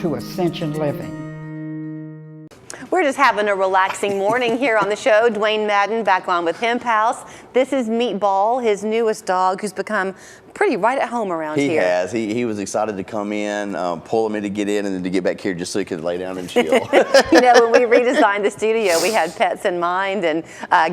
to Ascension Living. We're just having a relaxing morning here on the show. Dwayne Madden back on with Hemp House. This is Meatball, his newest dog, who's become pretty right at home around here. He has. He was excited to come in, pull me to get in, and then to get back here just so he could lay down and chill. You know, when we redesigned the studio, we had pets in mind, and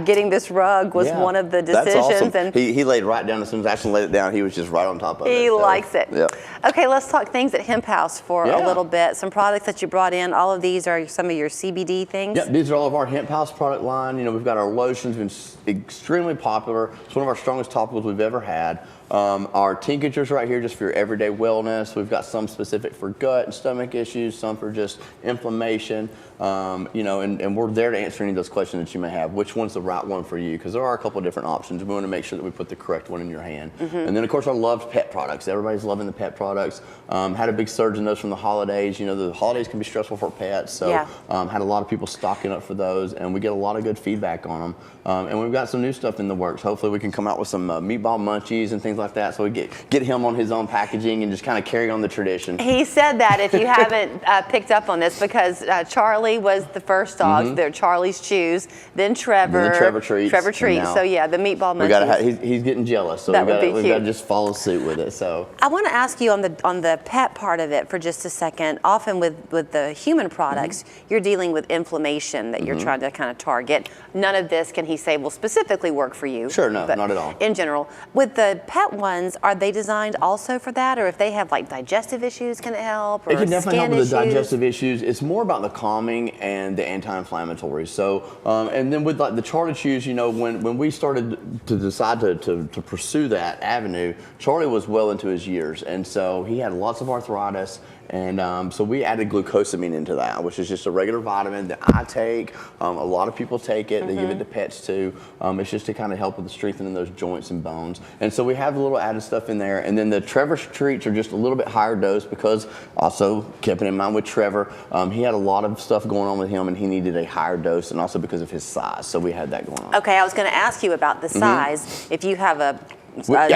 getting this rug was one of the decisions. That's awesome. And he laid right down. As soon as I actually laid it down, he was just right on top of it. He likes it. Yeah. Okay, let's talk things at Hemp House for a little bit. Some products that you brought in. All of these are some of your CBD things. Yeah, these are all of our Hemp House product line. You know, we've got our lotions, been extremely popular. It's one of our strongest topicals we've ever had. Our tinctures right here just for your everyday wellness. We've got some specific for gut and stomach issues, some for just inflammation. You know, and we're there to answer any of those questions that you may have. Which one's the right one for you? Because there are a couple of different options. We want to make sure that we put the correct one in your hand. And then, of course, our loved pet products. Everybody's loving the pet products. Had a big surge in those from the holidays. You know, the holidays can be stressful for pets, so had a lot of people stocking up for those, and we get a lot of good feedback on them. And we've got some new stuff in the works. Hopefully, we can come out with some meatball munchies and things like that, so we get him on his own packaging and just kind of carry on the tradition. He said that, if you haven't picked up on this, because Charlie was the first dog. They're Charlie's Chews, then Trevor. And then Trevor Treats. Trevor Treats. So yeah, the meatball munchies. We gotta he's getting jealous, so we've got to just follow suit with it. So I want to ask you on the pet part of it for just a second. Often with the human products, you're dealing with inflammation that you're trying to kind of target. None of this, can he say, will specifically work for you? Sure, no, not at all. In general, with the pet ones, are they designed also for that, or if they have like digestive issues, can it help? Or it can definitely help with issues? the digestive issues. It's more about the calming and the anti-inflammatory. So, and then with like the Charlie Chews, you know, when we started to decide to pursue that avenue, Charlie was well into his years, and so he had lots of arthritis. And so we added glucosamine into that, which is just a regular vitamin that I take. A lot of people take it. They give it to pets too. It's just to kind of help with the strengthening those joints and bones. And so we have a little added stuff in there. And then the Trevor Treats are just a little bit higher dose, because also keeping in mind with Trevor, he had a lot of stuff going on with him, and he needed a higher dose, and also because of his size. So we had that going on. Okay, I was going to ask you about the size. If you have a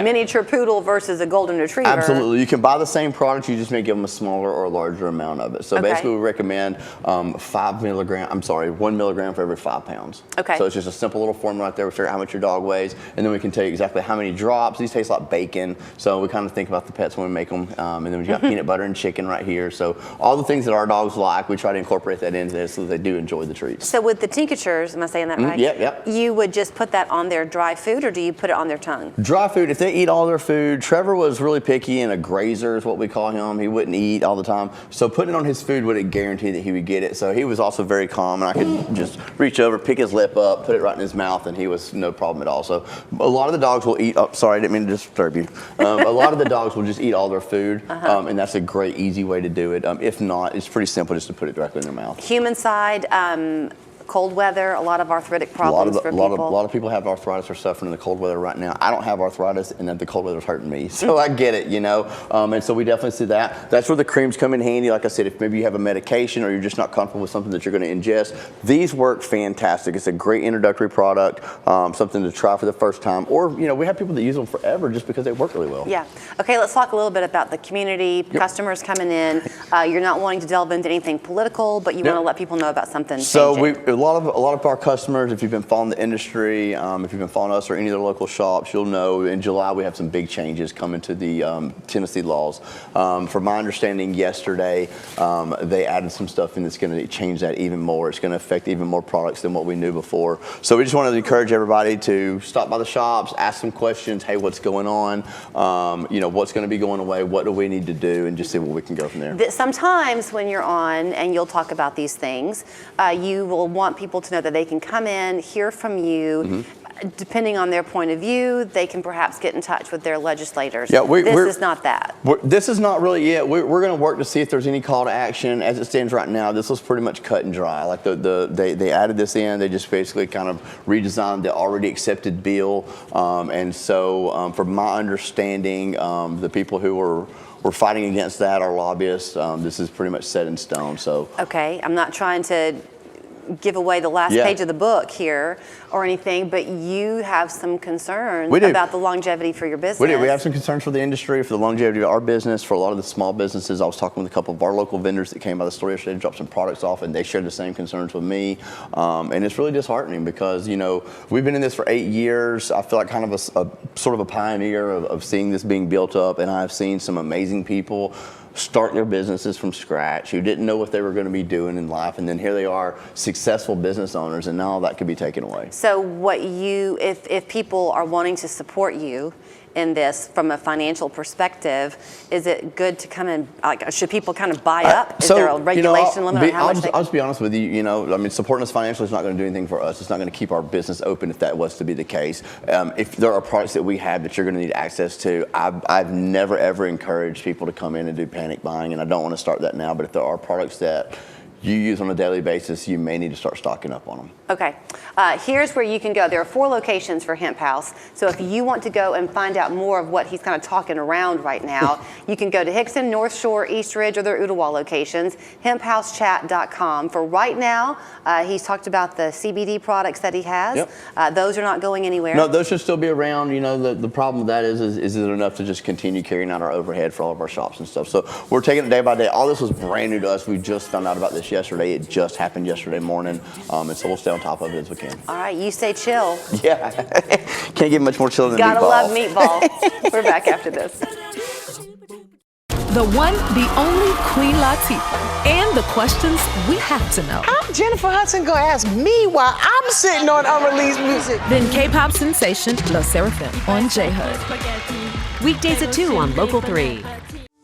miniature poodle versus a golden retriever. Absolutely. You can buy the same product, you just may give them a smaller or a larger amount of it. So basically we recommend 1 milligram for every 5 pounds. Okay. So it's just a simple little formula right there. We figure out how much your dog weighs, and then we can tell you exactly how many drops. These taste like bacon, so we kind of think about the pets when we make them. And then we've got peanut butter and chicken right here. So all the things that our dogs like, we try to incorporate that into this so that they do enjoy the treats. So with the tinctures, am I saying that right? Yep. You would just put that on their dry food, or do you put it on their tongue? Dry food, if they eat all their food. Trevor was really picky and a grazer is what we call him. He wouldn't eat all the time. So putting it on his food wouldn't guarantee that he would get it. So he was also very calm, and I could just reach over, pick his lip up, put it right in his mouth, and he was no problem at all. So a lot of the dogs will eat, sorry, I didn't mean to disturb you. A lot of the dogs will just eat all their food, and that's a great, easy way to do it. If not, it's pretty simple just to put it directly in their mouth. Human side, cold weather, a lot of arthritic problems for people. A lot of people have arthritis or suffering in the cold weather right now. I don't have arthritis, and the cold weather's hurting me, so I get it, you know. And so we definitely see that. That's where the creams come in handy. Like I said, if maybe you have a medication or you're just not comfortable with something that you're going to ingest, these work fantastic. It's a great introductory product, something to try for the first time. Or, you know, we have people that use them forever just because they work really well. Yeah. Okay, let's talk a little bit about the community, customers coming in. You're not wanting to delve into anything political, but you want to let people know about something changing. A lot of our customers, if you've been following the industry, if you've been following us or any of the local shops, you'll know in July we have some big changes coming to the Tennessee laws. From my understanding yesterday, they added some stuff in that's going to change that even more. It's going to affect even more products than what we knew before. So we just wanted to encourage everybody to stop by the shops, ask some questions. Hey, what's going on? You know, what's going to be going away? What do we need to do? And just see where we can go from there. Sometimes when you're on and you'll talk about these things, you will want people to know that they can come in, hear from you. Depending on their point of view, they can perhaps get in touch with their legislators. Yeah, this is not that. This is not really it. We're going to work to see if there's any call to action. As it stands right now, this was pretty much cut and dry. Like they added this in. They just basically kind of redesigned the already accepted bill. And so from my understanding, the people who were fighting against that are lobbyists. This is pretty much set in stone. So okay, I'm not trying to give away the last Yeah. page of the book here or anything, but you have some concerns We do. about the longevity for your business. We do. We have some concerns for the industry, for the longevity of our business, for a lot of the small businesses. I was talking with a couple of our local vendors that came by the store yesterday to drop some products off, and they shared the same concerns with me. And it's really disheartening because, you know, we've been in this for 8 years. I feel like kind of a sort of a pioneer of seeing this being built up, and I've seen some amazing people start their businesses from scratch who didn't know what they were going to be doing in life, and then here they are, successful business owners, and now all that could be taken away. So if people are wanting to support you in this from a financial perspective, is it good to kind of, like, should people kind of buy up? Is there a regulation limit on how much I'll just be honest with you, you know, I mean, supporting us financially is not going to do anything for us. It's not going to keep our business open if that was to be the case. If there are products that we have that you're going to need access to, I've never ever encouraged people to come in and do panic buying, and I don't want to start that now, but if there are products that you use on a daily basis, you may need to start stocking up on them. Okay, here's where you can go. There are 4 locations for Hemp House. So if you want to go and find out more of what he's kind of talking around right now, you can go to Hickson, North Shore, East Ridge, or their Ooltewah locations, hemphousechat.com. For right now, he's talked about the CBD products that he has. Yep. Those are not going anywhere. No, those should still be around. You know, the problem with that is it enough to just continue carrying out our overhead for all of our shops and stuff. So we're taking it day by day. All this was brand new to us. We just found out about this yesterday. It just happened yesterday morning, and so we'll stay on top of it as we can. All right, you stay chill. Yeah, can't get much more chill than Gotta meatball. love meatball. We're back after this. The one, the only Queen Latifah. And the questions we have to know. How Jennifer Hudson gonna ask me while I'm sitting on unreleased music? Then K-pop sensation La Seraphim on J-Hood. Weekdays at 2 on Local 3.